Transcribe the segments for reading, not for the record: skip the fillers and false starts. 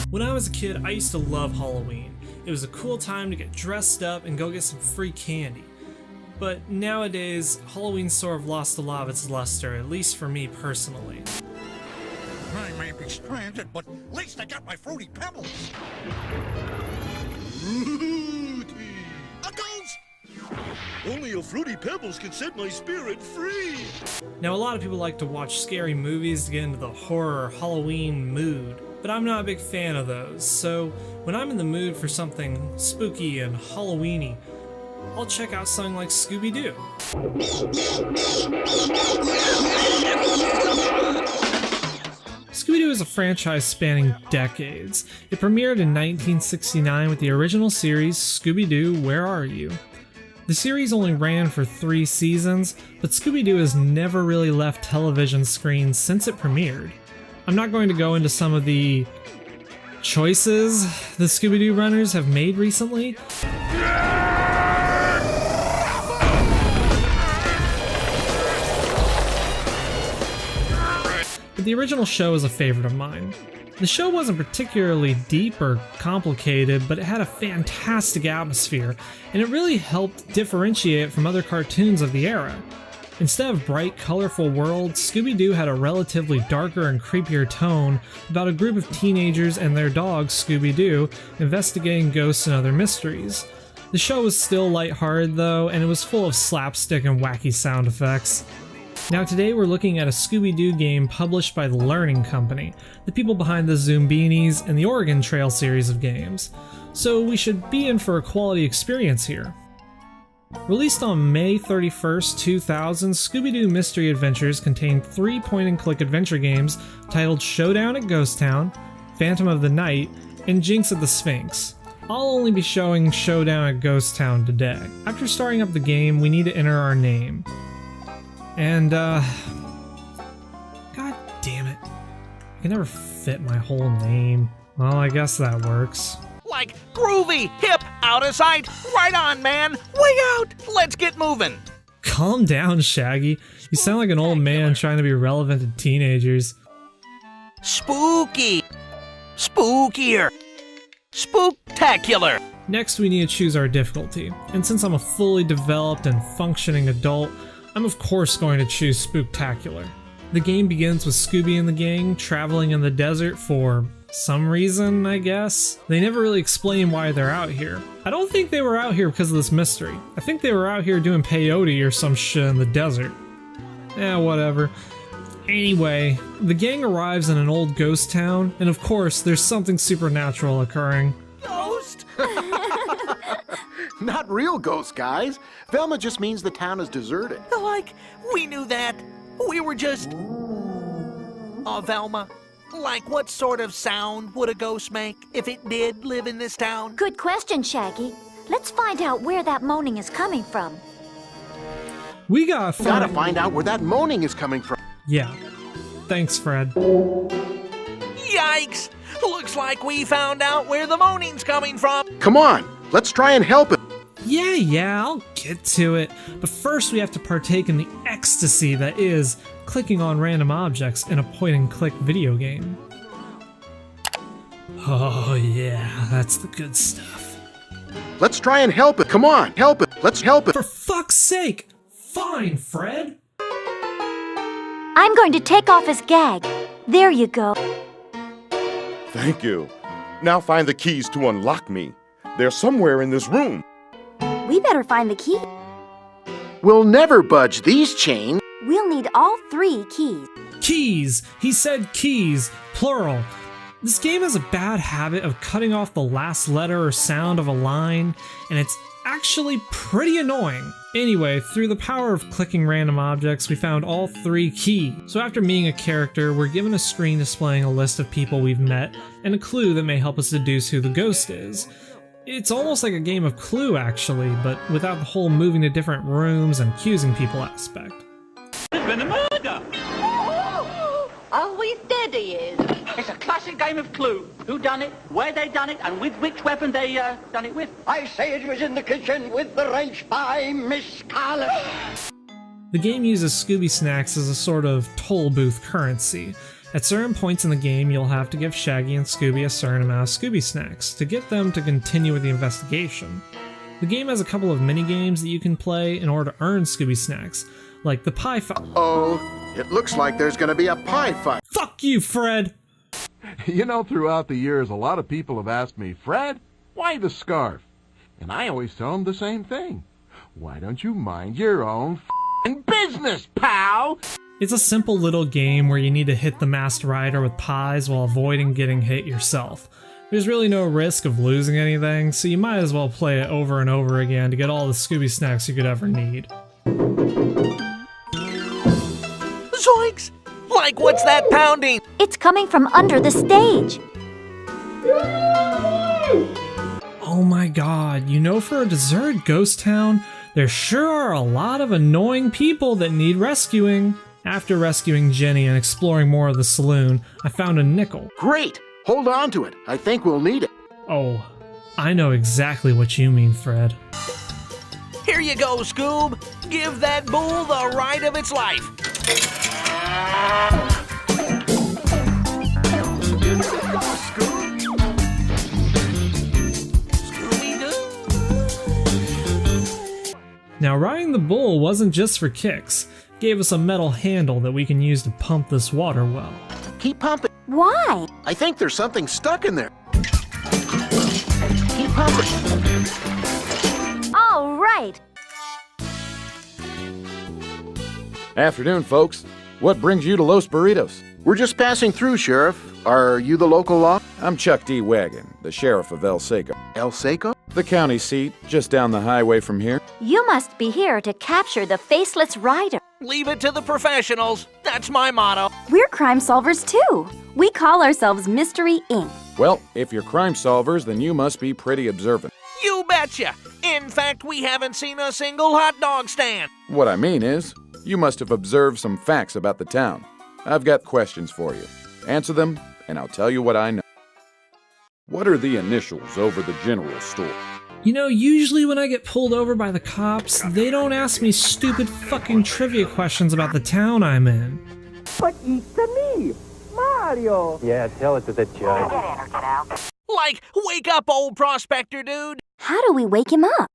When I was a kid, I used to love Halloween. It was a cool time to get dressed up and go get some free candy. But nowadays, Halloween's sort of lost a lot of its luster, at least for me personally. I may be stranded, but at least I got my Fruity Pebbles. Fruity! A ghost! Only a Fruity Pebbles can set my spirit free! Now, a lot of people like to watch scary movies to get into the horror Halloween mood, but I'm not a big fan of those, so when I'm in the mood for something spooky and Halloweeny, I'll check out something like Scooby Doo. Scooby Doo is a franchise spanning decades. It premiered in 1969 with the original series Scooby Doo, Where Are You? The series only ran for 3 seasons, but Scooby Doo has never really left television screens since it premiered. I'm not going to go into some of the choices the Scooby Doo runners have made recently. But the original show is a favorite of mine. The show wasn't particularly deep or complicated, but it had a fantastic atmosphere, and it really helped differentiate it from other cartoons of the era. Instead of bright, colorful worlds, Scooby-Doo had a relatively darker and creepier tone about a group of teenagers and their dog, Scooby-Doo, investigating ghosts and other mysteries. The show was still lighthearted though, and it was full of slapstick and wacky sound effects. Now today we're looking at a Scooby-Doo game published by the Learning Company, the people behind the Zoombinis and the Oregon Trail series of games. So we should be in for a quality experience here. Released on May 31st, 2000, Scooby-Doo Mystery Adventures contained 3 point-and-click adventure games titled Showdown at Ghost Town, Phantom of the Night, and Jinx at the Sphinx. I'll only be showing Showdown at Ghost Town today. After starting up the game, we need to enter our name. And, God damn it. I can never fit my whole name. Well, I guess that works. Like groovy, hip, out of sight. Right on, man. Way out. Let's get moving. Calm down, Shaggy. You sound like an old man trying to be relevant to teenagers. Spooky. Spookier. Spooktacular. Next, we need to choose our difficulty. And since I'm a fully developed and functioning adult, I'm of course going to choose Spooktacular. The game begins with Scooby and the gang traveling in the desert for some reason, I guess. They never really explain why they're out here. I don't think they were out here because of this mystery. I think they were out here doing peyote or some shit in the desert. Whatever. Anyway, the gang arrives in an old ghost town, and of course, there's something supernatural occurring. Ghost? Not real ghosts, guys. Velma just means the town is deserted. Like, we knew that. We were just... Oh, Velma. Like, what sort of sound would a ghost make if it did live in this town? Good question, Shaggy. Let's find out where that moaning is coming from. We gotta find out where that moaning is coming from. Yeah. Thanks, Fred. Yikes! Looks like we found out where the moaning's coming from. Come on, let's try and help it. Yeah, I'll get to it. But first we have to partake in the ecstasy that is clicking on random objects in a point-and-click video game. Oh yeah, that's the good stuff. Let's try and help it. Come on, help it. Let's help it. For fuck's sake! Fine, Fred! I'm going to take off his gag. There you go. Thank you. Now find the keys to unlock me. They're somewhere in this room. We better find the key. We'll never budge these chains. We'll need all 3 keys. Keys! He said keys, plural. This game has a bad habit of cutting off the last letter or sound of a line, and it's actually pretty annoying. Anyway, through the power of clicking random objects, we found all 3 keys. So after meeting a character, we're given a screen displaying a list of people we've met, and a clue that may help us deduce who the ghost is. It's almost like a game of Clue, actually, but without the whole moving to different rooms and accusing people aspect. There's been a murder! Always dead he is. It's a classic game of Clue. Who done it, where they done it, and with which weapon they done it with. I say it was in the kitchen with the wrench by Miss Scarlet. The game uses Scooby Snacks as a sort of toll booth currency. At certain points in the game, you'll have to give Shaggy and Scooby a certain amount of Scooby snacks to get them to continue with the investigation. The game has a couple of mini-games that you can play in order to earn Scooby snacks, like the pie fight. Oh, it looks like there's gonna be a pie fight. Fuck you, Fred! You know, throughout the years, a lot of people have asked me, Fred, why the scarf? And I always tell them the same thing. Why don't you mind your own f***ing business, pal? It's a simple little game where you need to hit the masked rider with pies while avoiding getting hit yourself. There's really no risk of losing anything, so you might as well play it over and over again to get all the Scooby snacks you could ever need. Zoinks! Like, what's that pounding? It's coming from under the stage. Oh my god, you know, for a deserted ghost town, there sure are a lot of annoying people that need rescuing. After rescuing Jenny and exploring more of the saloon, I found a nickel. Great! Hold on to it. I think we'll need it. Oh, I know exactly what you mean, Fred. Here you go, Scoob. Give that bull the ride of its life. Scooby Doo. Now, riding the bull wasn't just for kicks. It gave us a metal handle that we can use to pump this water well. Keep pumping. Why? I think there's something stuck in there. Keep pumping. All right. Afternoon, folks. What brings you to Los Burritos? We're just passing through, Sheriff. Are you the local law? I'm Chuck D. Wagon, the sheriff of El Seco. El Seco? The county seat, just down the highway from here. You must be here to capture the faceless rider. Leave it to the professionals. That's my motto. We're crime solvers, too. We call ourselves Mystery Inc. Well, if you're crime solvers, then you must be pretty observant. You betcha. In fact, we haven't seen a single hot dog stand. What I mean is, you must have observed some facts about the town. I've got questions for you. Answer them, and I'll tell you what I know. What are the initials over the general store? You know, usually when I get pulled over by the cops, they don't ask me stupid fucking trivia questions about the town I'm in. But it's me, Mario. Yeah, tell it to the judge. Like, wake up, old prospector dude. How do we wake him up?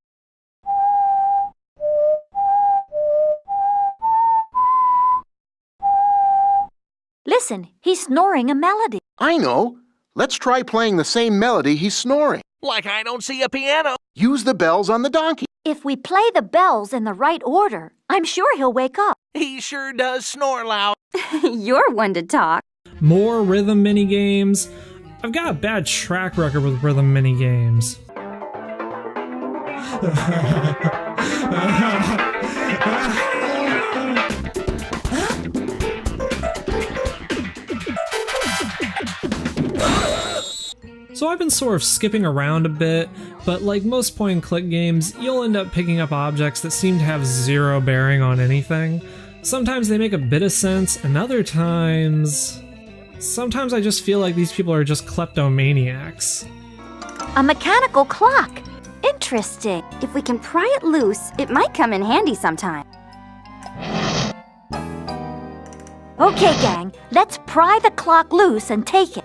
Listen, he's snoring a melody. I know. Let's try playing the same melody he's snoring. Like I don't see a piano. Use the bells on the donkey. If we play the bells in the right order, I'm sure he'll wake up. He sure does snore loud. You're one to talk. More rhythm mini-games. I've got a bad track record with rhythm mini-games. So I've been sort of skipping around a bit, but like most point-and-click games, you'll end up picking up objects that seem to have zero bearing on anything. Sometimes they make a bit of sense, and other times... Sometimes I just feel like these people are just kleptomaniacs. A mechanical clock. Interesting. If we can pry it loose, it might come in handy sometime. Okay, gang, let's pry the clock loose and take it.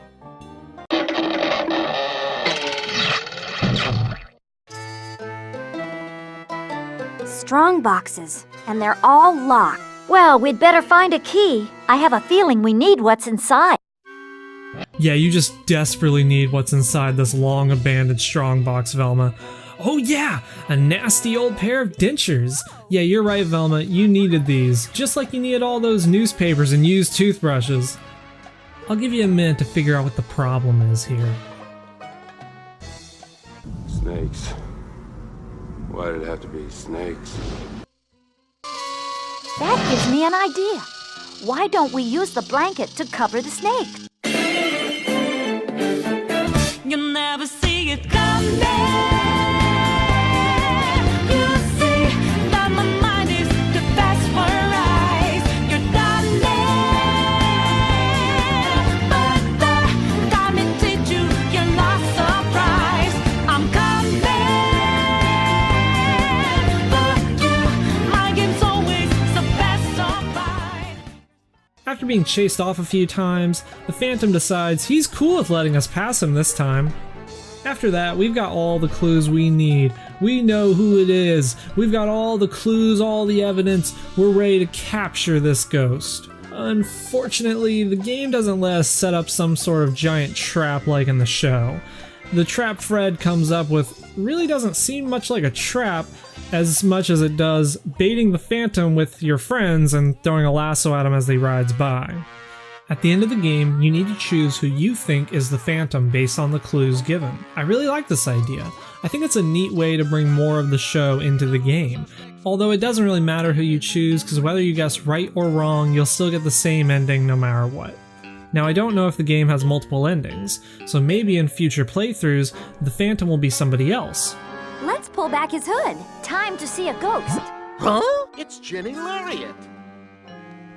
Strong boxes, and they're all locked. Well, we'd better find a key. I have a feeling we need what's inside. Yeah, you just desperately need what's inside this long abandoned strongbox, Velma. Oh yeah, a nasty old pair of dentures. Yeah, you're right, Velma, you needed these, just like you needed all those newspapers and used toothbrushes. I'll give you a minute to figure out what the problem is here. Snakes. Why did it have to be snakes? That gives me an idea. Why don't we use the blanket to cover the snake? You'll never see it coming. You see that my mind is the best for eyes. You're done but the time it did you, you're not surprised. I'm coming for you. My game's always the best of mine. After being chased off a few times, the Phantom decides he's cool with letting us pass him this time. After that, we've got all the clues we need. We know who it is. We've got all the clues, all the evidence. We're ready to capture this ghost. Unfortunately, the game doesn't let us set up some sort of giant trap like in the show. The trap Fred comes up with really doesn't seem much like a trap as much as it does baiting the Phantom with your friends and throwing a lasso at him as he rides by. At the end of the game, you need to choose who you think is the Phantom based on the clues given. I really like this idea. I think it's a neat way to bring more of the show into the game. Although it doesn't really matter who you choose, because whether you guess right or wrong, you'll still get the same ending no matter what. Now, I don't know if the game has multiple endings, so maybe in future playthroughs, the Phantom will be somebody else. Let's pull back his hood. Time to see a ghost. Huh? It's Jenny Lariat.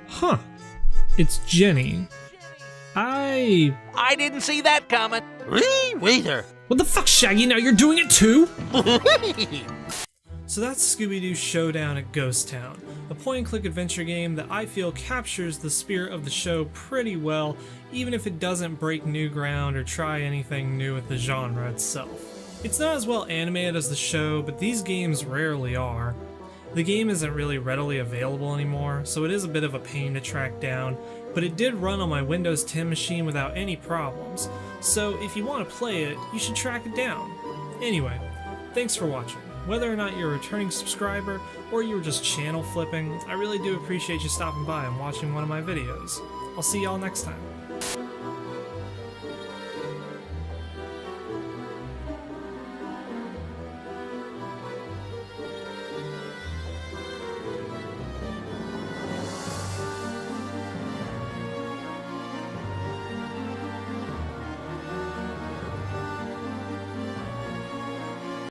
Huh. It's Jenny. I didn't see that coming. Either. What the fuck, Shaggy? Now you're doing it too? So that's Scooby Doo Showdown at Ghost Town, a point-and-click adventure game that I feel captures the spirit of the show pretty well, even if it doesn't break new ground or try anything new with the genre itself. It's not as well animated as the show, but these games rarely are. The game isn't really readily available anymore, so it is a bit of a pain to track down, but it did run on my Windows 10 machine without any problems, so if you want to play it, you should track it down. Anyway, thanks for watching. Whether or not you're a returning subscriber, or you were just channel flipping, I really do appreciate you stopping by and watching one of my videos. I'll see y'all next time.